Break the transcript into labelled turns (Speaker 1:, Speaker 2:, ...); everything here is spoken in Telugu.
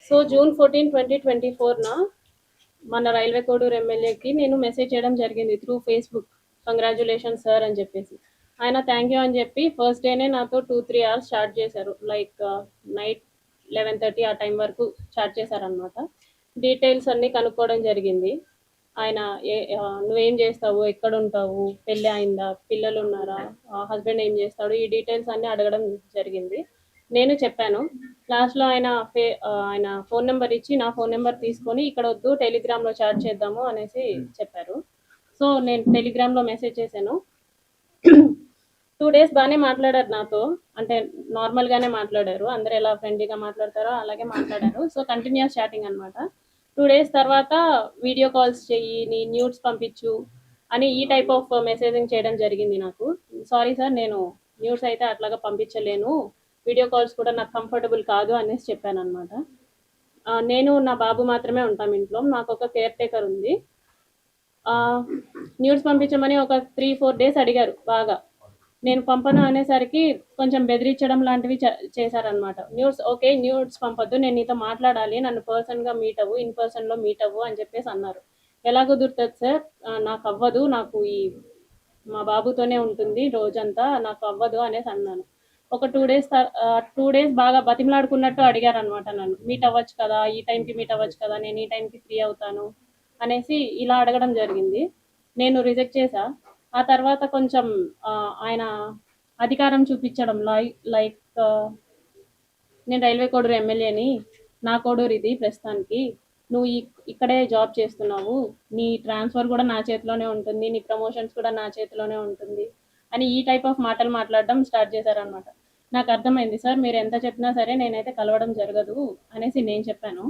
Speaker 1: సో జూన్ 14, 2024 మన రైల్వే కోడూరు ఎమ్మెల్యేకి నేను మెసేజ్ చేయడం జరిగింది త్రూ ఫేస్బుక్. కంగ్రాచులేషన్ సార్ అని చెప్పేసి. ఆయన థ్యాంక్ యూ అని చెప్పి ఫస్ట్ డేనే నాతో 2-3 అవర్స్ చాట్ చేశారు. లైక్ నైట్ 11:30 ఆ టైం వరకు చాట్ చేశారనమాట. డీటెయిల్స్ అన్నీ కనుక్కోవడం జరిగింది. ఆయన నువ్వేం చేస్తావు, ఎక్కడ ఉంటావు, పెళ్ళి అయిందా, పిల్లలు ఉన్నారా, హస్బెండ్ ఏం చేస్తాడు, ఈ డీటెయిల్స్ అన్నీ అడగడం జరిగింది. నేను చెప్పాను. లాస్ట్లో ఆయన ఫోన్ నెంబర్ ఇచ్చి నా ఫోన్ నెంబర్ తీసుకొని ఇక్కడ వద్దు టెలిగ్రామ్లో చాట్ చేద్దాము అనేసి చెప్పారు. సో నేను టెలిగ్రామ్లో మెసేజ్ చేశాను. 2 డేస్ బాగానే మాట్లాడారు నాతో. అంటే నార్మల్గానే మాట్లాడారు. అందరు ఎలా ఫ్రెండ్లీగా మాట్లాడతారో అలాగే మాట్లాడారు. సో కంటిన్యూస్ చాటింగ్ అనమాట. 2 డేస్ తర్వాత వీడియో కాల్స్ చెయ్యి, నీ న్యూడ్స్ పంపించు అని ఈ టైప్ ఆఫ్ మెసేజింగ్ చేయడం జరిగింది నాకు. సారీ సార్, నేను న్యూడ్స్ అయితే అట్లాగా పంపించలేను, వీడియో కాల్స్ కూడా నాకు కంఫర్టబుల్ కాదు అనేసి చెప్పాను అనమాట. నేను నా బాబు మాత్రమే ఉంటాం ఇంట్లో. నాకు ఒక కేర్ టేకర్ ఉంది. న్యూడ్స్ పంపించమని ఒక 3-4 డేస్ అడిగారు బాగా. నేను పంపను అనేసరికి కొంచెం బెదిరించడం లాంటివి చేశారనమాట. ఓకే న్యూడ్స్ పంపొద్దు, నేను నీతో మాట్లాడాలి, నన్ను పర్సన్గా మీట్ అవ్వు, ఇన్ పర్సన్లో మీట్ అవ్వు అని చెప్పేసి అన్నారు. ఎలా కుదురుతుంది సార్, నాకు అవ్వదు, నాకు మా బాబుతోనే ఉంటుంది రోజంతా, నాకు అవ్వదు అనేసి అన్నాను. ఒక 2 డేస్ బాగా బతిమలాడుకున్నట్టు అడిగారనమాట నన్ను. మీట్ అవ్వచ్చు కదా, ఈ టైంకి మీట్ అవ్వచ్చు కదా, నేను ఈ టైంకి ఫ్రీ అవుతాను అనేసి ఇలా అడగడం జరిగింది. నేను రిజెక్ట్ చేశా. ఆ తర్వాత కొంచెం ఆయన అధికారం చూపించడం లైక్ నేను రైల్వే కోడూరు ఎమ్మెల్యేని, నా కోడూరు ఇది ప్రస్తుతానికి, నువ్వు ఇక్కడే జాబ్ చేస్తున్నావు, నీ ట్రాన్స్ఫర్ కూడా నా చేతిలోనే ఉంటుంది, నీ ప్రమోషన్స్ కూడా నా చేతిలోనే ఉంటుంది అని ఈ టైప్ ఆఫ్ మాటలు మాట్లాడడం స్టార్ట్ చేశారనమాట. నాకు అర్థమైంది సార్, మీరు ఎంత చెప్పినా సరే నేనైతే కలవడం జరగదు అనేసి నేను చెప్పాను.